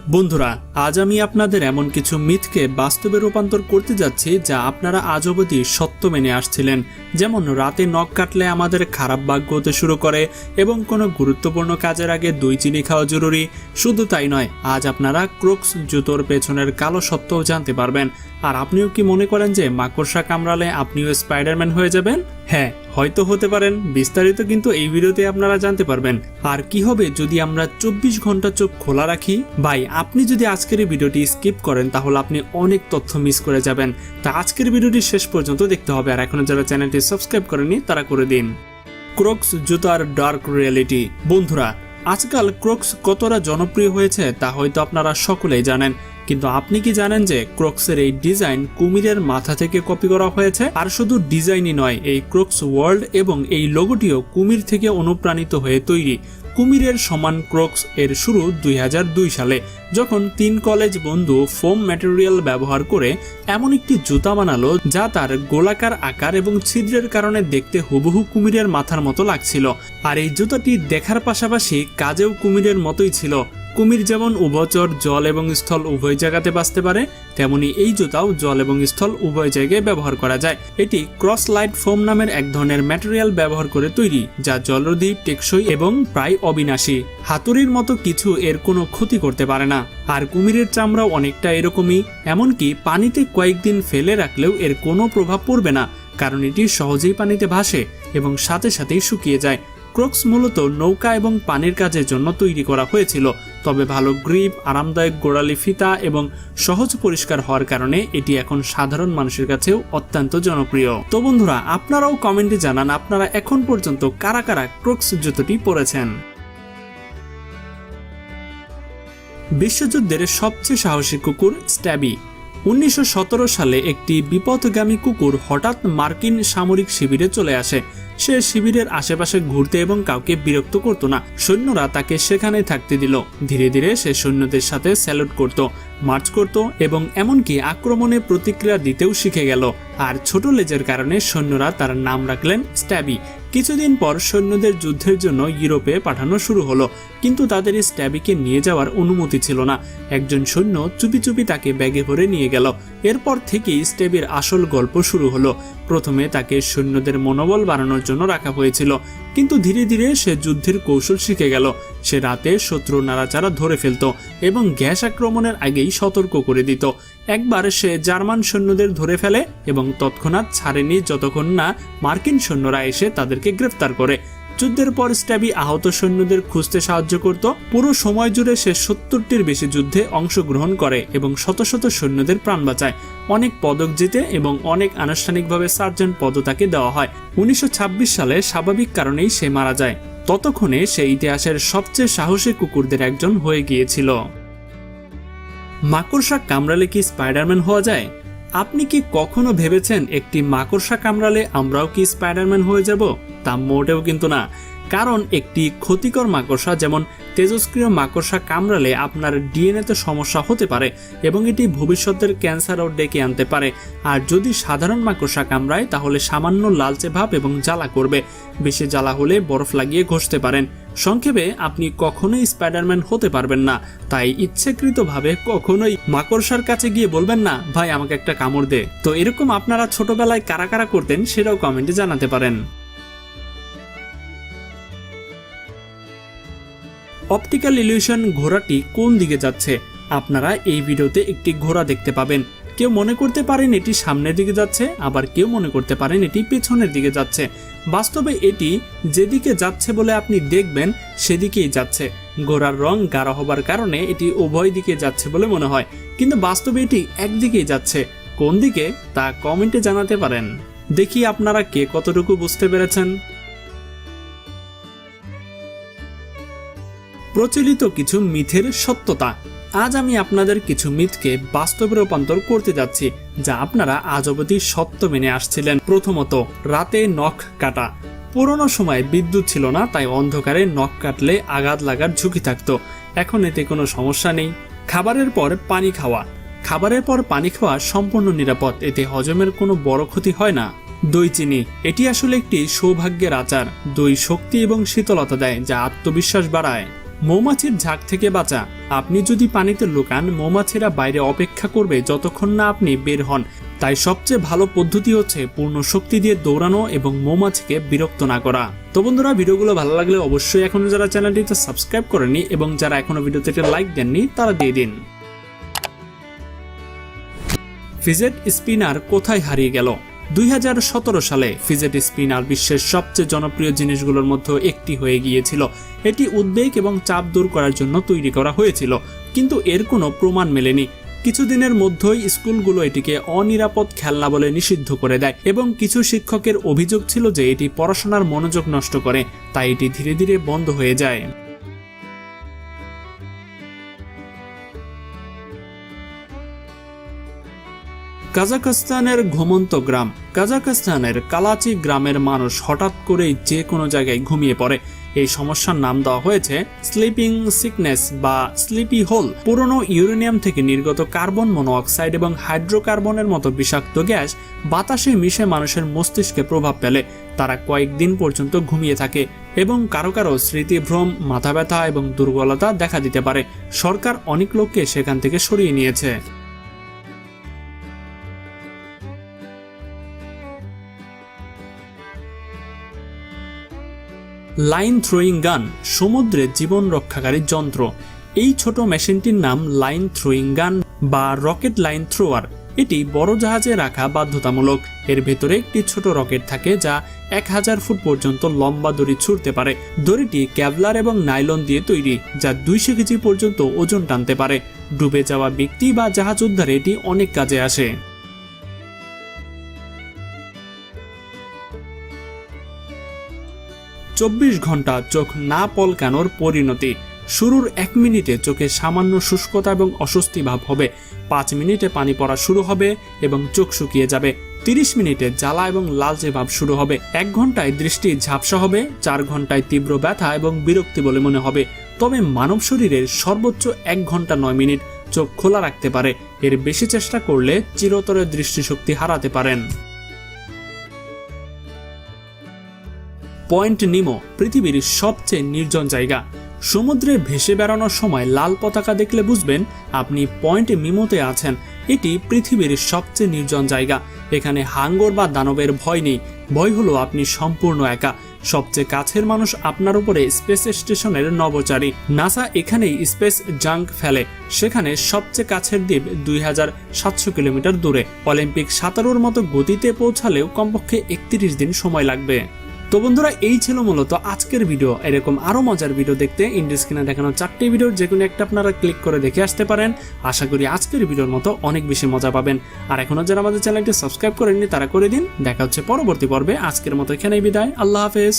বন্ধুরা, আজ আমি আপনাদের এমন কিছু মিথকে বাস্তবে রূপান্তর করতে যাচ্ছি যা আপনারা আজ অবধি সত্য মেনে আসছিলেন। যেমন রাতে নখ কাটলে আমাদের খারাপ ভাগ্য হতে শুরু করে এবং কোনো গুরুত্বপূর্ণ কাজের আগে দই চিনি খাওয়া জরুরি। শুধু তাই নয়, আজ আপনারা ক্রোক্স জুতোর পেছনের কালো সত্যও জানতে পারবেন। আর আপনিও কি মনে করেন যে মাকড়সা কামড়ালে আপনিও স্পাইডারম্যান হয়ে যাবেন? হ্যাঁ, হয়তো হতে পারেন। বিস্তারিত কিন্তু এই ভিডিওতে আপনারা জানতে পারবেন। আর কি হবে যদি আমরা 24 ঘন্টা চোখ খোলা রাখি? ভাই, আপনি যদি আজকের এই ভিডিওটি স্কিপ করেন তাহলে আপনি অনেক তথ্য মিস করে যাবেন। তা আজকের ভিডিওটি শেষ পর্যন্ত দেখতে হবে। আর এখনো যারা চ্যানেলটি সাবস্ক্রাইব করেনি তারা করে দিন। ক্রোক্স জুতার ডার্ক রিয়েলিটি। বন্ধুরা, আজকাল ক্রোক্স কতটা জনপ্রিয় হয়েছে তা হয়তো আপনারা সকলেই জানেন, কিন্তু আপনি কি জানেন যে ক্রোক্সের এই ডিজাইন কুমিরের মাথা থেকে কপি করা হয়েছে? আর শুধু ডিজাইনই নয়, এই ক্রোক্স ওয়ার্ল্ড এবং এই লোগোটিও কুমির থেকে অনুপ্রাণিত হয়ে তৈরি। কুমিরের সমান ক্রোক্স এর শুরু 2002 সালে, যখন 3 কলেজ বন্ধু ফোম ম্যাটেরিয়াল ব্যবহার করে এমন একটি জুতা বানালো যা তার গোলাকার আকার এবং ছিদ্রের কারণে দেখতে হুবহু কুমিরের মাথার মতো লাগছিল। আর এই জুতাটি দেখার পাশাপাশি কাজেও কুমিরের মতোই ছিল। কুমির যেমন উভচর, জল এবং স্থল উভয় জায়গাতে বাঁচতে পারে, তেমনি এই জুতাও জল এবং স্থল উভয় জায়গায় ব্যবহার করা যায়। এটি ক্রস লাইট ফোম নামের এক ধরনের ম্যাটেরিয়াল ব্যবহার করে তৈরি, যা জলরোধী, টেকসই এবং প্রায় অবিনাশী। হাতুড়ির মতো কিছু এর কোনো ক্ষতি করতে পারে না। আর কুমিরের চামড়াও অনেকটা এরকমই, এমনকি পানিতে কয়েকদিন ফেলে রাখলেও এর কোনো প্রভাব পড়বে না, কারণ এটি সহজেই পানিতে ভাসে এবং সাথে সাথেই শুকিয়ে যায়। ক্রোক্স মূলত নৌকা এবং পানির কাজের জন্য তৈরি করা হয়েছিল, তবে ভালো গ্রিপ, আরামদায়ক গোড়ালি ফিতা এবং সহজ পরিষ্কার হওয়ার কারণে এটি এখন সাধারণ মানুষের কাছেও অত্যন্ত জনপ্রিয়। তো বন্ধুরা, আপনারাও কমেন্টে জানান আপনারা এখন পর্যন্ত কারা কারা ক্রোক্স জুতোটি পরেছেন। বিশ্বযুদ্ধের সবচেয়ে সাহসী কুকুর স্ট্যাবি। 1917 সালে একটি বিপথগামী কুকুর হঠাৎ মার্কিন সামরিক শিবিরে চলে আসে। সে শিবিরের আশেপাশে ঘুরতে এবং কাউকে বিরক্ত করত না। সৈন্যরা তাকে সেখানেই থাকতে দিল। ধীরে ধীরে সে সৈন্যদের সাথে স্যালুট করত, মার্চ করত এবং এমনকি আক্রমণে প্রতিক্রিয়া দিতেও শিখে গেল। আর ছোট লেজের কারণে সৈন্যরা তার নাম রাখলেন স্ট্যাবি। কিছুদিন পর সৈন্যদের যুদ্ধের জন্য ইউরোপে পাঠানো শুরু হলো, কিন্তু তাদের স্ট্যাবিকে নিয়ে যাওয়ার অনুমতি ছিল না। একজন সৈন্য চুপি চুপি তাকে ব্যাগে ভরে নিয়ে গেল। এরপর থেকেই স্ট্যাবির আসল গল্প শুরু হলো। প্রথমে তাকে সৈন্যদের মনোবল বাড়ানোর জন্য রাখা হয়েছিল, কিন্তু ধীরে ধীরে সে যুদ্ধের কৌশল শিখে গেল। সে রাতে শত্রু নাড়াচাড়া ধরে ফেলত এবং গ্যাস আক্রমণের আগেই সতর্ক করে দিত। একবার সে জার্মান সৈন্যদের ধরে ফেলে এবং তৎক্ষণাৎ ছাড়েনি যতক্ষণ না মার্কিন সৈন্যরা এসে তাদেরকে গ্রেফতার করে। যুদ্ধের পর স্ট্যাবি আহত সৈন্যদের খুঁজতে সাহায্য করত। পুরো সময় জুড়ে সে 70টির বেশি যুদ্ধে অংশগ্রহণ করে এবং শত শত সৈন্যদের প্রাণ বাঁচায়। অনেক পদক জিতে এবং অনেক আনুষ্ঠানিকভাবে সার্জেন্ট পদও তাকে দেওয়া হয়। 1926 সালে স্বাভাবিক কারণেই সে মারা যায়। ততক্ষণে সে ইতিহাসের সবচেয়ে সাহসী কুকুরদের একজন হয়ে গিয়েছিল। মাকড়সা কামড়ালে কি স্পাইডারম্যান হওয়া যায়? আপনি কি কখনো ভেবেছেন একটি মাকড়সা কামড়ালে আমরাও কি স্পাইডারম্যান হয়ে যাব? তা মোটেও কিন্তু না। কারণ একটি ক্ষতিকর মাকড়সা যেমন তেজস্ক্রিয় মাকড়সা কামড়ালে আপনার ডিএনএতে সমস্যা হতে পারে এবং এটি ভবিষ্যতের ক্যান্সারও ডেকে আনতে পারে। আর যদি সাধারণ মাকড়সা কামড়ায় তাহলে সামান্য লালচে ভাব এবং জ্বালা করবে। বেশি জ্বালা হলে বরফ লাগিয়ে ঘষতে পারেন। সংক্ষেপে, আপনি কখনোই স্পাইডারম্যান হতে পারবেন না। তাই ইচ্ছাকৃতভাবে কখনোই মাকড়সার কাছে গিয়ে বলবেন না, ভাই আমাকে একটা কামড় দে। তো এরকম আপনারা ছোটবেলায় কারা কারা করতেন সেটাও কমেন্টে জানাতে পারেন। অপটিক্যাল ইলিউশন ঘোড়াটি কোন দিকে যাচ্ছে? আপনারা এই ভিডিওতে একটি ঘোড়া দেখতে পাবেন। কেউ মনে করতে পারেন এটি সামনের দিকে যাচ্ছে, আবার কেউ মনে করতে পারেন এটি পেছনের দিকে যাচ্ছে। বাস্তবে এটি যেদিকে যাচ্ছে বলে আপনি দেখবেন সেদিকেই যাচ্ছে। ঘোড়ার রং গাঢ় হবার কারণে এটি উভয় দিকে যাচ্ছে বলে মনে হয়, কিন্তু বাস্তবে এটি একদিকেই যাচ্ছে। কোন দিকে তা কমেন্টে জানাতে পারেন। দেখি আপনারা কে কতটুকু বুঝতে পেরেছেন। প্রচলিত কিছু মিথের সত্যতা। আজ আমি আপনাদের কিছু মিথকে বাস্তবে রূপান্তর করতে যাচ্ছি যা আপনারা আজ অবধি সত্য মেনে আসছিলেন। প্রথমত, রাতে নখ কাটা। পুরনো সময় বিদ্যুৎ ছিল না, তাই অন্ধকারে নখ কাটলে আঘাত লাগার ঝুঁকি থাকতো। এখন এতে কোনো সমস্যা নেই। খাবারের পর পানি খাওয়া। খাবারের পর পানি খাওয়া সম্পূর্ণ নিরাপদ, এতে হজমের কোনো বড় ক্ষতি হয় না। দই চিনি। এটি আসলে একটি সৌভাগ্যের আচার। দই শক্তি এবং শীতলতা দেয় যা আত্মবিশ্বাস বাড়ায়। মৌমাছির ঝাঁক থেকে বাঁচা। আপনি যদি পানিতে লুকান, মৌমাছিরা বাইরে অপেক্ষা করবে যতক্ষণ না আপনি বের হন। তাই সবচেয়ে ভালো পদ্ধতি হচ্ছে পূর্ণ শক্তি দিয়ে দৌড়ানো এবং মৌমাছিকে বিরক্ত না করা। তো বন্ধুরা, ভিডিওগুলো ভালো লাগলে অবশ্যই এখনো যারা চ্যানেলটিতে সাবস্ক্রাইব করেননি এবং যারা এখনো ভিডিওতে একটা লাইক দেননি তারা দিয়ে দিন। ফিজেট স্পিনার কোথায় হারিয়ে গেল? 2017 সালে ফিজেট স্পিনার বিশ্বের সবচেয়ে জনপ্রিয় জিনিসগুলোর মধ্যে একটি হয়ে গিয়েছিল। এটি উদ্বেগ এবং চাপ দূর করার জন্য তৈরি করা হয়েছিল, কিন্তু এর কোনো প্রমাণ মেলেনি। কিছুদিনের মধ্যেই স্কুলগুলো এটিকে অনিরাপদ খেলনা বলে নিষিদ্ধ করে দেয় এবং কিছু শিক্ষকের অভিযোগ ছিল যে এটি পড়াশোনার মনোযোগ নষ্ট করে, তাই এটি ধীরে ধীরে বন্ধ হয়ে যায়। কাজাখস্তানের ঘুমন্ত গ্রাম। কাজাখস্তানের কালাচি গ্রামের মানুষ হঠাৎ করেই যে কোনো জায়গায় ঘুমিয়ে পড়ে। এই সমস্যার নাম দেওয়া হয়েছে স্লিপিং সিকনেস বা স্লিপি হোল। পুরনো ইউরেনিয়াম থেকে নির্গত কার্বন মনোঅক্সাইড এবং হাইড্রোকার্বনের মতো বিষাক্ত গ্যাস বাতাসে মিশে মানুষের মস্তিষ্কে প্রভাব ফেলে। তারা কয়েকদিন পর্যন্ত ঘুমিয়ে থাকে এবং কারো কারো স্মৃতিভ্রম, মাথা ব্যথা এবং দুর্বলতা দেখা দিতে পারে। সরকার অনেক লোককে সেখান থেকে সরিয়ে নিয়েছে। লাইন থ্রোয়িং গান, সমুদ্রে জীবন রক্ষাকারী যন্ত্র। এই ছোট মেশিনটির নাম লাইন থ্রোয়িং গান বা রকেট লাইন থ্রোয়ার। এটি বড় জাহাজে রাখা বাধ্যতামূলক। এর ভেতরে একটি ছোট রকেট থাকে যা 1000 ফুট পর্যন্ত লম্বা দড়ি ছুঁড়তে পারে। দড়িটি কেভলার এবং নাইলন দিয়ে তৈরি, যা 200 কেজি পর্যন্ত ওজন টানতে পারে। ডুবে যাওয়া ব্যক্তি বা জাহাজ উদ্ধারে এটি অনেক কাজে আসে। 24 ঘন্টা চোখ না পলকানোর পরিণতি। শুরুর 1 মিনিটে চোখে সামান্য শুষ্কতা এবং অস্বস্তি ভাব হবে। 5 মিনিটে পানি পড়া শুরু হবে এবং চোখ শুকিয়ে যাবে। 30 মিনিটে জ্বালা এবং লালচে ভাব শুরু হবে। 1 ঘন্টায় দৃষ্টি ঝাপসা হবে। 4 ঘন্টায় তীব্র ব্যথা এবং বিরক্তি বলে মনে হবে। তবে মানব শরীরের সর্বোচ্চ 1 ঘন্টা 9 মিনিট চোখ খোলা রাখতে পারে। এর বেশি চেষ্টা করলে চিরতরে দৃষ্টিশক্তি হারাতে পারেন। পয়েন্ট নিমো, পৃথিবীর সবচেয়ে নির্জন জায়গা। সমুদ্রে ভেসে বেড়ানোর সময় লাল পতাকা দেখলে বুঝবেন আপনি পয়েন্ট নিমোতে আছেন। এটি পৃথিবীর সবচেয়ে নির্জন জায়গা। এখানে হাঙ্গর বা দানবের ভয় নেই। ভয় হলো আপনি সম্পূর্ণ একা। সবচেয়ে কাছের মানুষ আপনার উপরে স্পেস স্টেশনের নভোচারী। নাসা এখানেই স্পেস জাঙ্ক ফেলে। সেখানে সবচেয়ে কাছের দ্বীপ 2700 কিলোমিটার দূরে। অলিম্পিক সাঁতারুর মতো গতিতে পৌঁছালেও কমপক্ষে 31 দিন সময় লাগবে। তো বন্ধুরা, এই ছিল মূলত আজকের ভিডিও। এরকম আরো মজার ভিডিও দেখতে ইন্ডিয়া স্ক্রিনে দেখানো 4টি ভিডিওর যে কোনো একটা আপনারা ক্লিক করে দেখে আসতে পারেন। আশা করি আজকের ভিডিওর মতো অনেক বেশি মজা পাবেন। আর এখনো যারা আমাদের চ্যানেলটি সাবস্ক্রাইব করেননি তারা করে দিন। দেখা হচ্ছে পরবর্তী পর্বে। আজকের মতো এখানেই বিদায়। আল্লাহ হাফেজ।